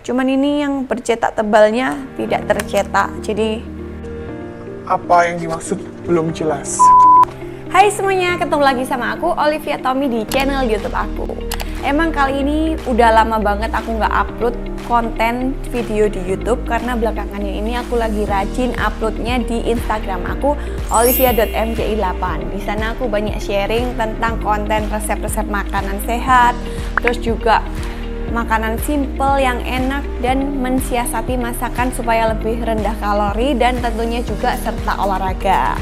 Cuman ini yang bercetak tebalnya tidak tercetak. Jadi Apa yang dimaksud belum jelas? hai semuanya, ketemu lagi sama aku Olivia Tommy di channel YouTube aku. Emang kali ini udah lama banget aku nggak upload konten video di YouTube karena belakangannya ini aku lagi rajin uploadnya di Instagram aku olivia.mji8. Di sana aku banyak sharing tentang konten resep-resep makanan sehat, terus juga makanan simple yang enak dan mensiasati masakan supaya lebih rendah kalori dan tentunya juga serta olahraga.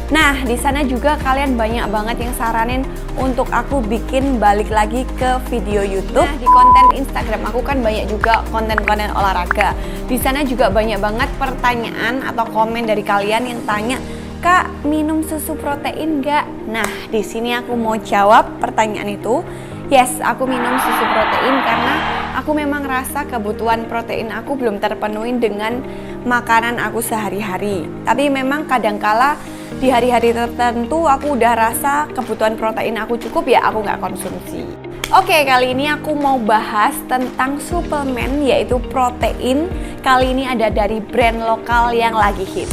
Nah, di sana juga kalian banyak banget yang saranin untuk aku bikin balik lagi ke video YouTube. Nah, di konten Instagram aku kan banyak juga konten-konten olahraga. Di sana juga banyak banget pertanyaan atau komen dari kalian yang tanya, "Kak, minum susu protein nggak?" Nah, di sini aku mau jawab pertanyaan itu. Yes, aku minum susu protein karena aku memang rasa kebutuhan protein aku belum terpenuhi dengan makanan aku sehari-hari. Tapi memang kadangkala di hari-hari tertentu aku udah rasa kebutuhan protein aku cukup, ya aku nggak konsumsi. Oke, kali ini aku mau bahas tentang suplemen yaitu protein. Kali ini ada dari brand lokal yang lagi hit.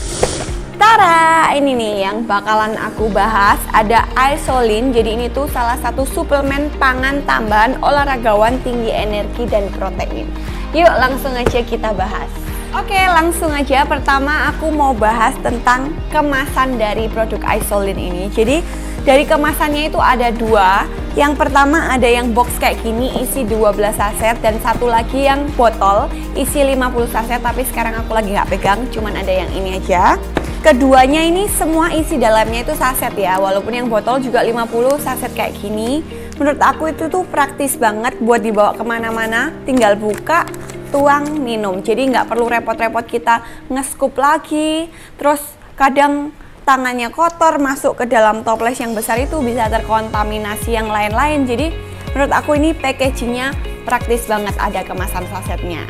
Tara, ini nih yang bakalan aku bahas, ada Isolin. Jadi ini tuh salah satu suplemen pangan tambahan olahragawan tinggi energi dan protein. Yuk langsung aja kita bahas. Oke, langsung aja. Pertama aku mau bahas tentang kemasan dari produk Isolin ini. Jadi dari kemasannya itu ada dua. Yang pertama ada yang box kayak gini isi 12 saset, dan satu lagi yang botol isi 50 saset, tapi sekarang aku lagi nggak pegang, cuman ada yang ini aja. Keduanya ini semua isi dalamnya itu saset ya, walaupun yang botol juga 50 saset kayak gini. Menurut aku itu tuh praktis banget buat dibawa kemana-mana, tinggal buka, tuang, minum. Jadi nggak perlu repot-repot kita nge-scoop lagi, terus kadang tangannya kotor masuk ke dalam toples yang besar itu bisa terkontaminasi yang lain-lain. Jadi menurut aku ini packagingnya praktis banget, ada kemasan sasetnya.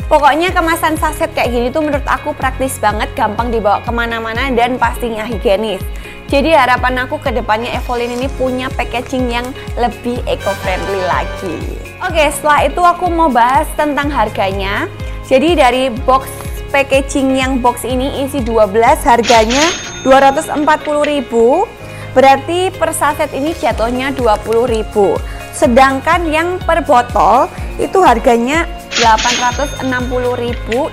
Pokoknya kemasan saset kayak gini tuh menurut aku praktis banget, gampang dibawa kemana-mana dan pastinya higienis. Jadi harapan aku ke depannya Evolin ini punya packaging yang lebih eco-friendly lagi. Oke, setelah itu aku mau bahas tentang harganya. Jadi dari box packaging yang box ini isi 12, harganya 240.000. Berarti per saset ini jatuhnya 20.000. Sedangkan yang per botol itu harganya 860.000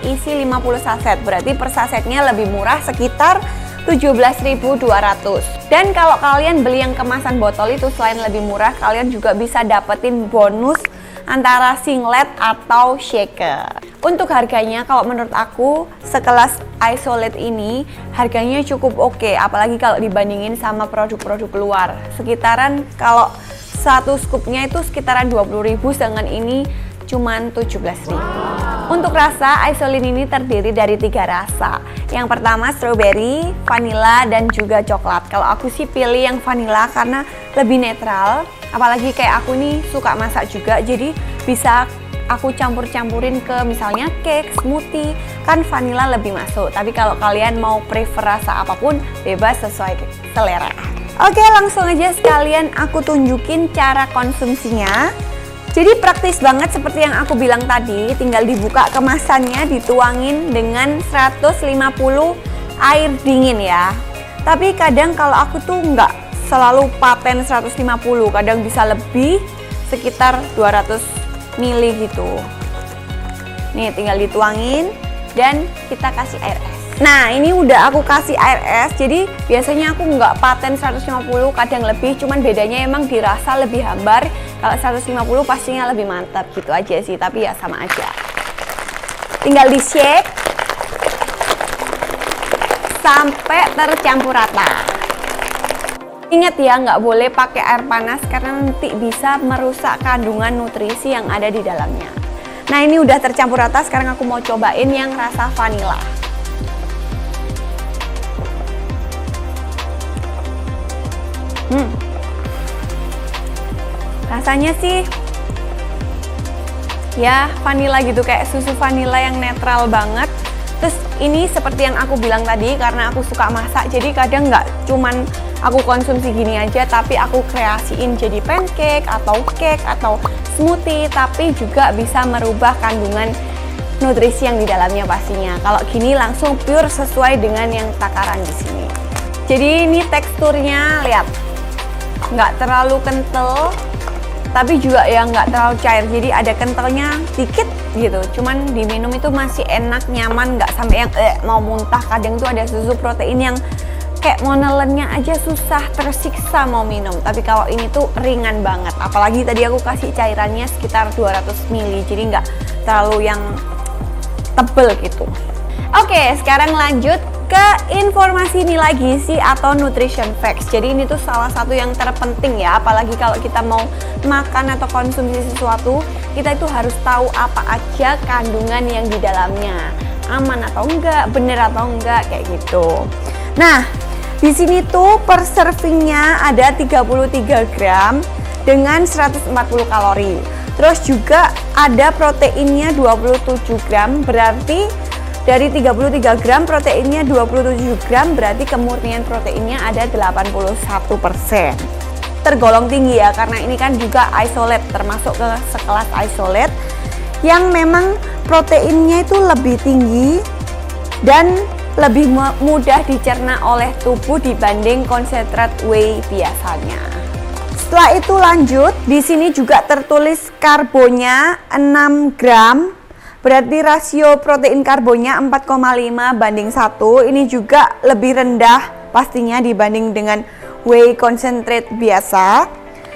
isi 50 saset. Berarti per sasetnya lebih murah, sekitar 17.200. Dan kalau kalian beli yang kemasan botol itu selain lebih murah, kalian juga bisa dapetin bonus antara singlet atau shaker. Untuk harganya kalau menurut aku sekelas Isolate ini harganya cukup oke, apalagi kalau dibandingin sama produk-produk luar. Sekitaran kalau satu scoopnya itu sekitaran 20.000, sedangkan ini cuman 17.000. Untuk rasa, Isolin ini terdiri dari 3 rasa. Yang pertama strawberry, vanilla, dan juga coklat. Kalau aku sih pilih yang vanilla karena lebih netral. Apalagi kayak aku nih suka masak juga, jadi bisa aku campur-campurin ke misalnya cake, smoothie, kan vanilla lebih masuk. Tapi kalau kalian mau prefer rasa apapun, bebas sesuai selera. Oke, langsung aja sekalian aku tunjukin cara konsumsinya. Jadi praktis banget seperti yang aku bilang tadi, tinggal dibuka kemasannya, dituangin dengan 150 air dingin ya. Tapi kadang kalau aku tuh nggak selalu paten 150, kadang bisa lebih, sekitar 200 ml gitu. Nih tinggal dituangin dan kita kasih air es. Nah ini udah aku kasih air es, jadi biasanya aku nggak paten 150, kadang lebih, cuman bedanya emang dirasa lebih hambar. Kalau 150 pastinya lebih mantap gitu aja sih, tapi ya sama aja. Tinggal di shake sampai tercampur rata. Ingat ya, nggak boleh pakai air panas karena nanti bisa merusak kandungan nutrisi yang ada di dalamnya. Nah ini udah tercampur rata, sekarang aku mau cobain yang rasa vanilla. Rasanya sih ya vanilla gitu, kayak susu vanilla yang netral banget. Terus ini seperti yang aku bilang tadi, karena aku suka masak, jadi kadang nggak cuman aku konsumsi gini aja, tapi aku kreasiin jadi pancake atau cake atau smoothie, tapi juga bisa merubah kandungan nutrisi yang di dalamnya pastinya. Kalau gini langsung pure sesuai dengan yang takaran di sini. Jadi ini teksturnya lihat, nggak terlalu kental, tapi juga ya nggak terlalu cair. Jadi ada kentalnya dikit gitu. Cuman diminum itu masih enak, nyaman, nggak sampai yang mau muntah. Kadang tuh ada susu protein yang kayak mau nelennya aja susah, tersiksa mau minum. Tapi kalau ini tuh ringan banget. Apalagi tadi aku kasih cairannya sekitar 200 ml, jadi nggak terlalu yang tebel gitu. Oke, sekarang lanjut ke informasi nilai gizi atau nutrition facts. Jadi ini tuh salah satu yang terpenting ya, apalagi kalau kita mau makan atau konsumsi sesuatu, kita itu harus tahu apa aja kandungan yang di dalamnya, aman atau enggak, bener atau enggak, kayak gitu. Nah, di sini tuh per servingnya ada 33 gram dengan 140 kalori. Terus juga ada proteinnya 27 gram, berarti dari 33 gram proteinnya 27 gram, berarti kemurnian proteinnya ada 81%. Tergolong tinggi ya, karena ini kan juga isolate, termasuk ke sekelas isolate yang memang proteinnya itu lebih tinggi dan lebih mudah dicerna oleh tubuh dibanding konsentrat whey biasanya. Setelah itu lanjut, di sini juga tertulis karbonnya 6 gram, berarti rasio protein karbonnya 4,5 banding 1. Ini juga lebih rendah pastinya dibanding dengan whey concentrate biasa.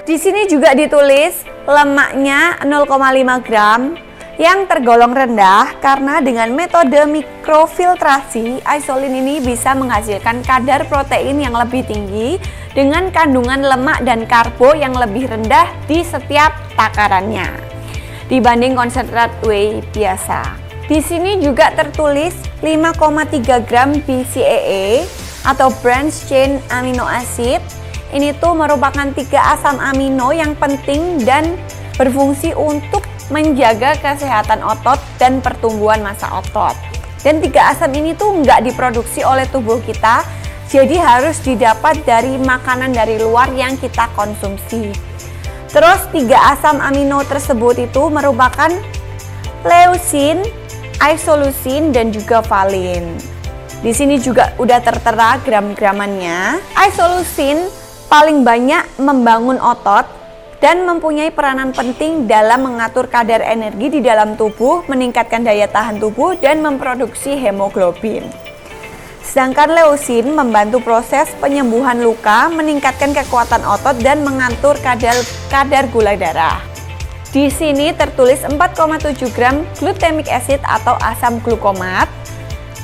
Di sini juga ditulis lemaknya 0,5 gram, yang tergolong rendah karena dengan metode mikrofiltrasi, isolin ini bisa menghasilkan kadar protein yang lebih tinggi dengan kandungan lemak dan karbo yang lebih rendah di setiap takarannya dibanding konsentrat whey biasa. Di sini juga tertulis 5,3 gram BCAA atau branch chain amino acid. Ini tuh merupakan 3 asam amino yang penting dan berfungsi untuk menjaga kesehatan otot dan pertumbuhan massa otot. Dan 3 asam ini tuh nggak diproduksi oleh tubuh kita, jadi harus didapat dari makanan dari luar yang kita konsumsi. Terus 3 asam amino tersebut itu merupakan leucin, isoleucin, dan juga valin. Di sini juga udah tertera gram-gramannya. Isoleucin paling banyak membangun otot dan mempunyai peranan penting dalam mengatur kadar energi di dalam tubuh, meningkatkan daya tahan tubuh, dan memproduksi hemoglobin. Sedangkan leucin membantu proses penyembuhan luka, meningkatkan kekuatan otot, dan mengatur kadar gula darah. Di sini tertulis 4,7 gram glutamic acid atau asam glukomat,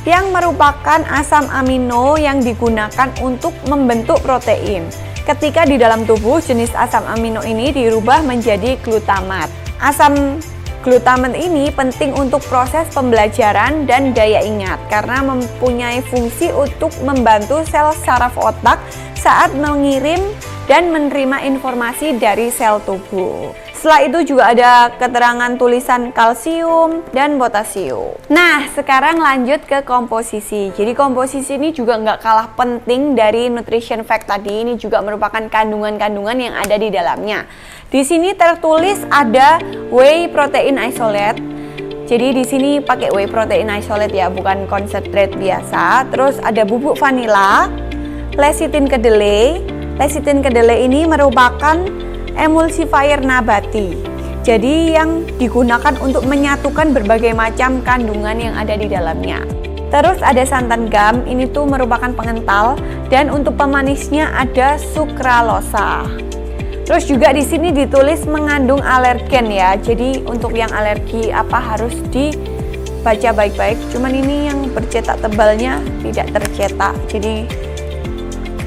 yang merupakan asam amino yang digunakan untuk membentuk protein. Ketika di dalam tubuh, jenis asam amino ini dirubah menjadi glutamat. Asam glutamat ini penting untuk proses pembelajaran dan daya ingat karena mempunyai fungsi untuk membantu sel saraf otak saat mengirim dan menerima informasi dari sel tubuh. Setelah itu juga ada keterangan tulisan kalsium dan potasium. Nah, sekarang lanjut ke komposisi. Jadi komposisi ini juga nggak kalah penting dari nutrition fact tadi. Ini juga merupakan kandungan-kandungan yang ada di dalamnya. Di sini tertulis ada whey protein isolate. Jadi di sini pakai whey protein isolate ya, bukan concentrate biasa. Terus ada bubuk vanila, lecithin kedelai. Lecithin kedelai ini merupakan emulsifier nabati. Jadi yang digunakan untuk menyatukan berbagai macam kandungan yang ada di dalamnya. Terus ada santan gam, ini tuh merupakan pengental, dan untuk pemanisnya ada sukralosa. Terus juga di sini ditulis mengandung alergen ya. Jadi untuk yang alergi apa harus dibaca baik-baik. Cuman ini yang bercetak tebalnya tidak tercetak. Jadi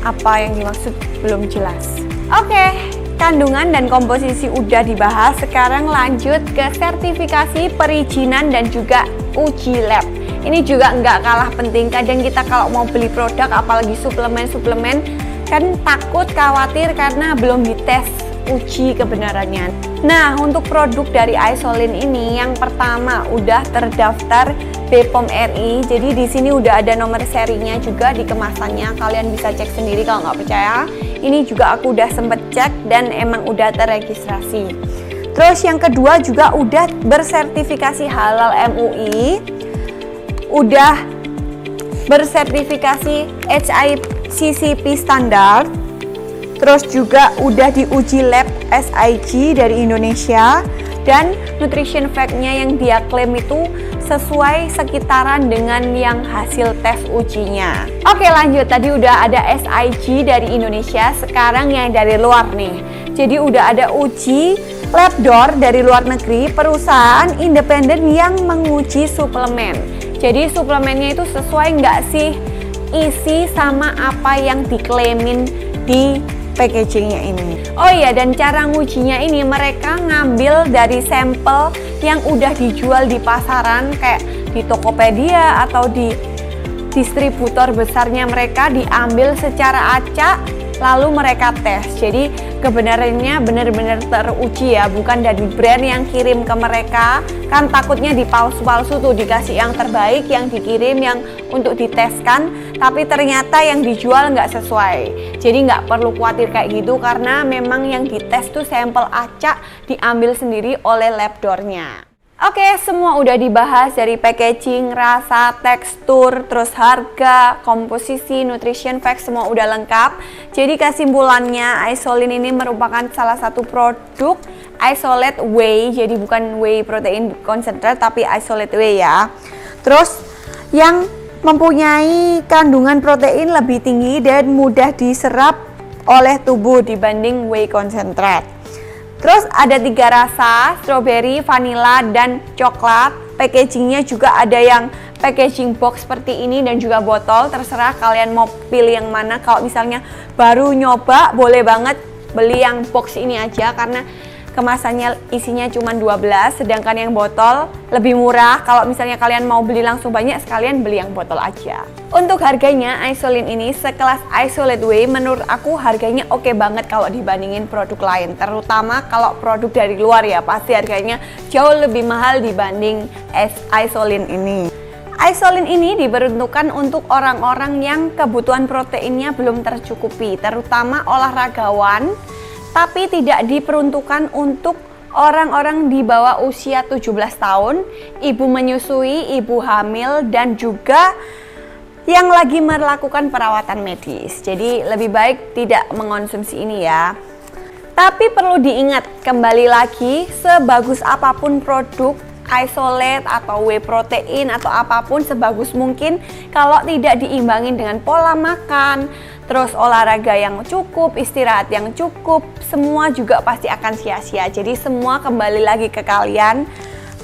apa yang dimaksud belum jelas. Oke. Kandungan dan komposisi udah dibahas, sekarang lanjut ke sertifikasi perizinan dan juga uji lab. Ini juga nggak kalah penting. Kadang kita kalau mau beli produk, apalagi suplemen-suplemen, kan takut, khawatir karena belum dites uji kebenarannya. Nah, untuk produk dari Isolin ini, yang pertama udah terdaftar BPOM RI. Jadi di sini udah ada nomor serinya juga di kemasannya. Kalian bisa cek sendiri kalau nggak percaya. Ini juga aku udah sempet cek dan emang udah terregistrasi. Terus yang kedua juga udah bersertifikasi halal MUI, udah bersertifikasi HACCP standar, terus juga udah diuji lab SIG dari Indonesia, dan nutrition fact-nya yang dia klaim itu sesuai sekitaran dengan yang hasil tes ujinya. Oke lanjut, tadi udah ada SIG dari Indonesia, sekarang yang dari luar nih. Jadi udah ada uji Labdoor dari luar negeri, perusahaan independen yang menguji suplemen. Jadi suplemennya itu sesuai nggak sih isi sama apa yang diklaimin di packagingnya ini. Oh iya, dan cara ngujinya ini mereka ngambil dari sampel yang udah dijual di pasaran kayak di Tokopedia atau di distributor besarnya mereka, diambil secara acak lalu mereka tes. Jadi kebenarannya benar-benar teruji ya, bukan dari brand yang kirim ke mereka. Kan takutnya dipalsu-palsu tuh, dikasih yang terbaik, yang dikirim yang untuk diteskan, tapi ternyata yang dijual nggak sesuai. Jadi nggak perlu khawatir kayak gitu, karena memang yang dites tuh sampel acak diambil sendiri oleh Labdoor-nya. Oke, semua udah dibahas dari packaging, rasa, tekstur, terus harga, komposisi, nutrition fact, semua udah lengkap. Jadi kesimpulannya, Isolin ini merupakan salah satu produk isolate whey, jadi bukan whey protein concentrate tapi isolate whey ya. Terus yang mempunyai kandungan protein lebih tinggi dan mudah diserap oleh tubuh dibanding whey concentrate. Terus ada 3 rasa, strawberry, vanilla, dan coklat. Packagingnya juga ada yang packaging box seperti ini dan juga botol. Terserah kalian mau pilih yang mana. Kalau misalnya baru nyoba, boleh banget beli yang box ini aja karena kemasannya isinya cuma 12, sedangkan yang botol lebih murah. Kalau misalnya kalian mau beli langsung banyak, sekalian beli yang botol aja. Untuk harganya, Isolin ini sekelas Isolate Whey menurut aku harganya oke banget kalau dibandingin produk lain. Terutama kalau produk dari luar ya, pasti harganya jauh lebih mahal dibanding Isolin ini. Isolin ini diperuntukkan untuk orang-orang yang kebutuhan proteinnya belum tercukupi, terutama olahragawan, tapi tidak diperuntukkan untuk orang-orang di bawah usia 17 tahun, ibu menyusui, ibu hamil, dan juga yang lagi melakukan perawatan medis. Jadi lebih baik tidak mengonsumsi ini ya. Tapi perlu diingat, kembali lagi, sebagus apapun produk isolate atau whey protein atau apapun, sebagus mungkin kalau tidak diimbangin dengan pola makan, terus olahraga yang cukup, istirahat yang cukup, semua juga pasti akan sia-sia. Jadi semua kembali lagi ke kalian,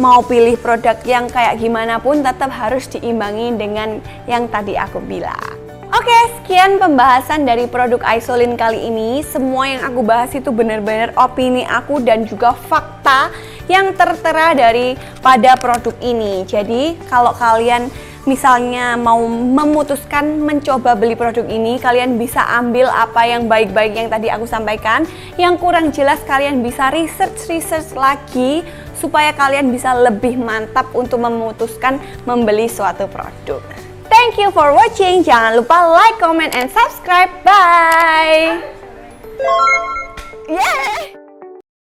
mau pilih produk yang kayak gimana pun tetap harus diimbangi dengan yang tadi aku bilang. Oke, sekian pembahasan dari produk Isolin kali ini. Semua yang aku bahas itu benar-benar opini aku dan juga fakta yang tertera daripada produk ini. Jadi kalau kalian misalnya mau memutuskan mencoba beli produk ini, kalian bisa ambil apa yang baik-baik yang tadi aku sampaikan. Yang kurang jelas kalian bisa research lagi supaya kalian bisa lebih mantap untuk memutuskan membeli suatu produk. Thank you for watching. Jangan lupa like, comment, and subscribe. Bye. Yeah.